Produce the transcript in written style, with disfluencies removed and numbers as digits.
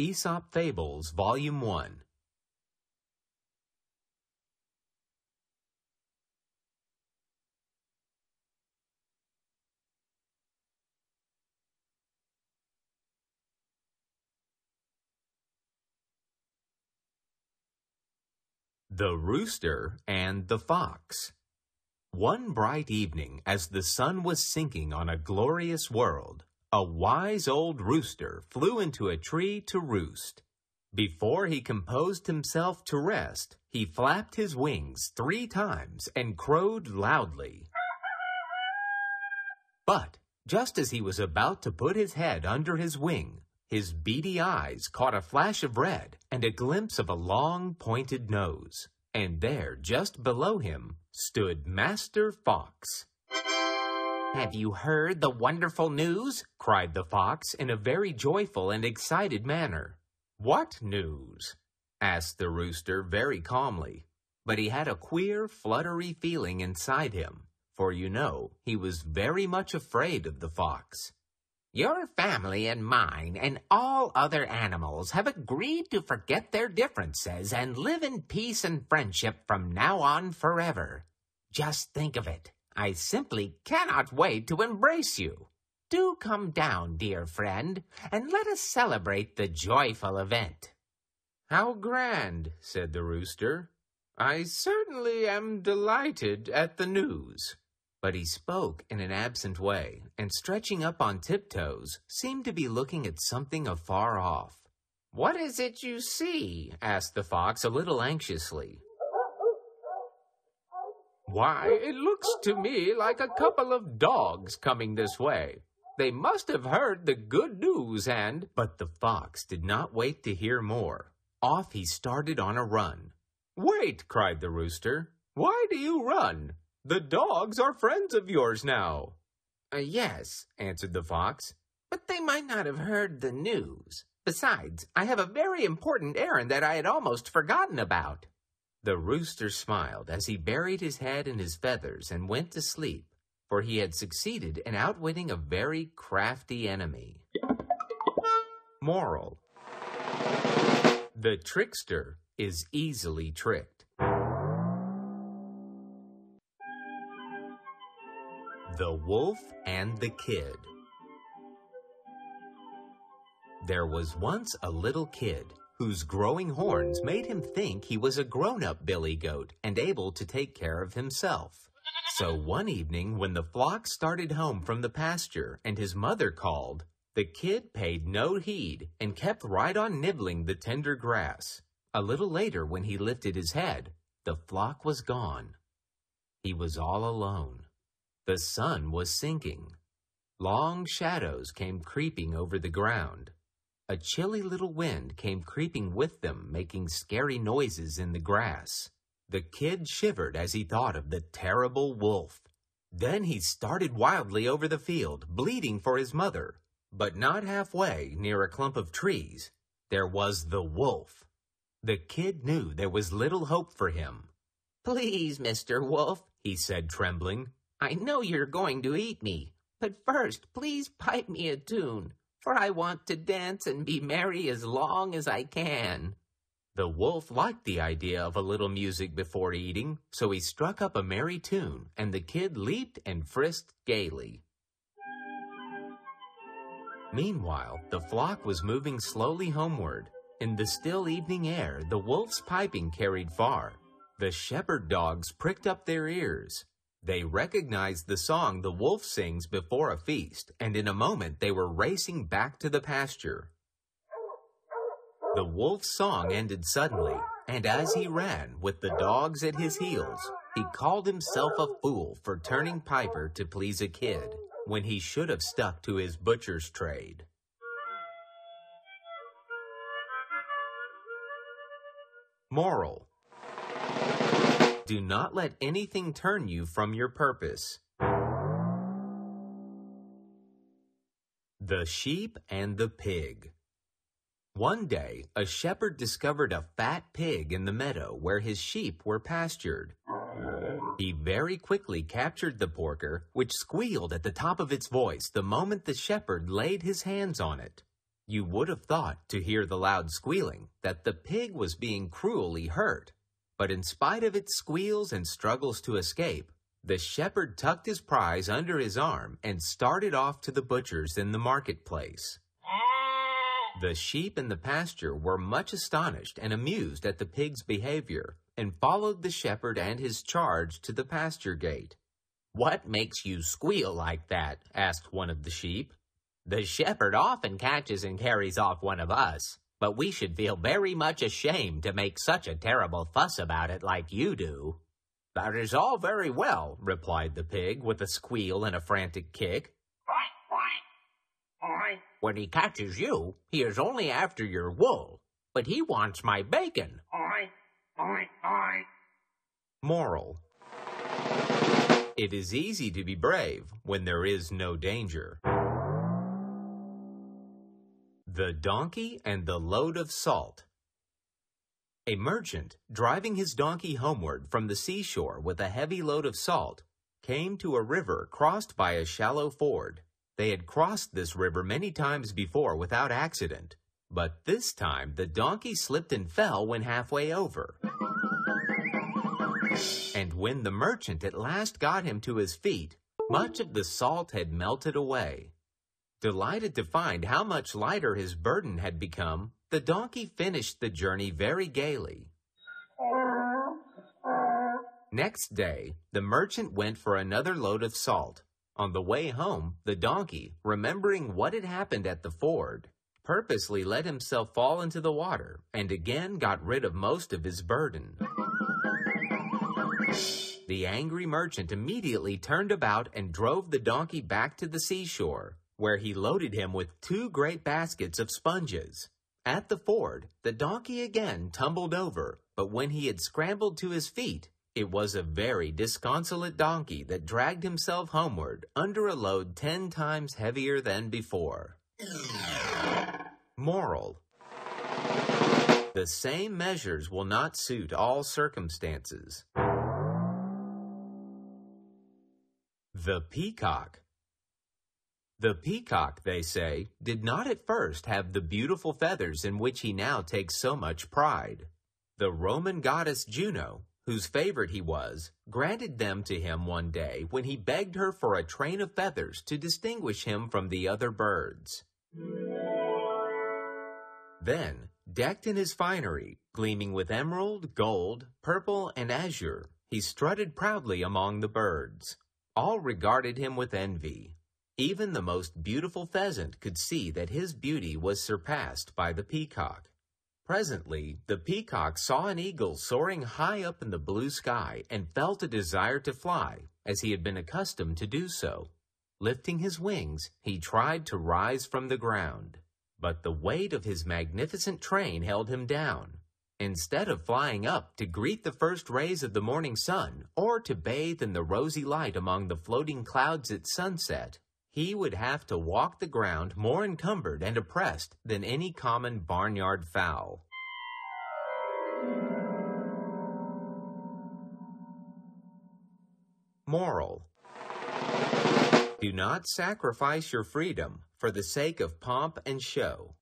Aesop Fables, Volume 1. The Rooster and the Fox. One bright evening, as the sun was sinking on a glorious world, a wise old rooster flew into a tree to roost. Before he composed himself to rest, he flapped his wings 3 times and crowed loudly. But just as he was about to put his head under his wing, his beady eyes caught a flash of red and a glimpse of a long, pointed nose. And there, just below him, stood Master Fox. "Have you heard the wonderful news?" cried the fox in a very joyful and excited manner. "What news?" asked the rooster very calmly. But he had a queer, fluttery feeling inside him, for you know, he was very much afraid of the fox. "Your family and mine and all other animals have agreed to forget their differences and live in peace and friendship from now on forever. Just think of it. I simply cannot wait to embrace you. Do come down, dear friend, and let us celebrate the joyful event." "How grand," said the rooster. "I certainly am delighted at the news." But he spoke in an absent way, and stretching up on tiptoes, seemed to be looking at something afar off. "What is it you see?" asked the fox a little anxiously. "Why, it looks to me like a couple of dogs coming this way. They must have heard the good news and—" But the fox did not wait to hear more. Off he started on a run. "Wait!" cried the rooster. "Why do you run? The dogs are friends of yours now." "Yes," answered the fox, "but they might not have heard the news. Besides, I have a very important errand that I had almost forgotten about." The rooster smiled as he buried his head in his feathers and went to sleep, for he had succeeded in outwitting a very crafty enemy. Moral: the trickster is easily tricked. The Wolf and the Kid. There was once a little kid whose growing horns made him think he was a grown-up billy goat and able to take care of himself. So one evening when the flock started home from the pasture and his mother called, the kid paid no heed and kept right on nibbling the tender grass. A little later, when he lifted his head, the flock was gone. He was all alone. The sun was sinking. Long shadows came creeping over the ground. A chilly little wind came creeping with them, making scary noises in the grass. The kid shivered as he thought of the terrible wolf. Then he started wildly over the field, bleating for his mother. But not halfway, near a clump of trees, there was the wolf. The kid knew there was little hope for him. "Please, Mr. Wolf," he said, trembling, "I know you're going to eat me, but first please pipe me a tune, for I want to dance and be merry as long as I can." The wolf liked the idea of a little music before eating, so he struck up a merry tune, and the kid leaped and frisked gaily. Meanwhile, the flock was moving slowly homeward. In the still evening air, the wolf's piping carried far. The shepherd dogs pricked up their ears. They recognized the song the wolf sings before a feast, and in a moment they were racing back to the pasture. The wolf's song ended suddenly, and as he ran with the dogs at his heels, he called himself a fool for turning piper to please a kid, when he should have stuck to his butcher's trade. Moral: do not let anything turn you from your purpose. The Sheep and the Pig. One day, a shepherd discovered a fat pig in the meadow where his sheep were pastured. He very quickly captured the porker, which squealed at the top of its voice the moment the shepherd laid his hands on it. You would have thought, to hear the loud squealing, that the pig was being cruelly hurt. But in spite of its squeals and struggles to escape, the shepherd tucked his prize under his arm and started off to the butcher's in the marketplace. The sheep in the pasture were much astonished and amused at the pig's behavior, and followed the shepherd and his charge to the pasture gate. "What makes you squeal like that?" asked one of the sheep. "The shepherd often catches and carries off one of us, but we should feel very much ashamed to make such a terrible fuss about it like you do." "That is all very well," replied the pig with a squeal and a frantic kick. "When he catches you, he is only after your wool, but he wants my bacon." Moral: it is easy to be brave when there is no danger. The Donkey and the Load of Salt. A merchant, driving his donkey homeward from the seashore with a heavy load of salt, came to a river crossed by a shallow ford. They had crossed this river many times before without accident, but this time the donkey slipped and fell when halfway over. And when the merchant at last got him to his feet, much of the salt had melted away. Delighted to find how much lighter his burden had become, the donkey finished the journey very gaily. Next day, the merchant went for another load of salt. On the way home, the donkey, remembering what had happened at the ford, purposely let himself fall into the water and again got rid of most of his burden. The angry merchant immediately turned about and drove the donkey back to the seashore, where he loaded him with 2 great baskets of sponges. At the ford, the donkey again tumbled over, but when he had scrambled to his feet, it was a very disconsolate donkey that dragged himself homeward under a load 10 times heavier than before. Moral: the same measures will not suit all circumstances. The Peacock. The peacock, they say, did not at first have the beautiful feathers in which he now takes so much pride. The Roman goddess Juno, whose favorite he was, granted them to him one day when he begged her for a train of feathers to distinguish him from the other birds. Then, decked in his finery, gleaming with emerald, gold, purple, and azure, he strutted proudly among the birds. All regarded him with envy. Even the most beautiful pheasant could see that his beauty was surpassed by the peacock. Presently, the peacock saw an eagle soaring high up in the blue sky and felt a desire to fly, as he had been accustomed to do so. Lifting his wings, he tried to rise from the ground, but the weight of his magnificent train held him down. Instead of flying up to greet the first rays of the morning sun or to bathe in the rosy light among the floating clouds at sunset, he would have to walk the ground more encumbered and oppressed than any common barnyard fowl. Moral: do not sacrifice your freedom for the sake of pomp and show.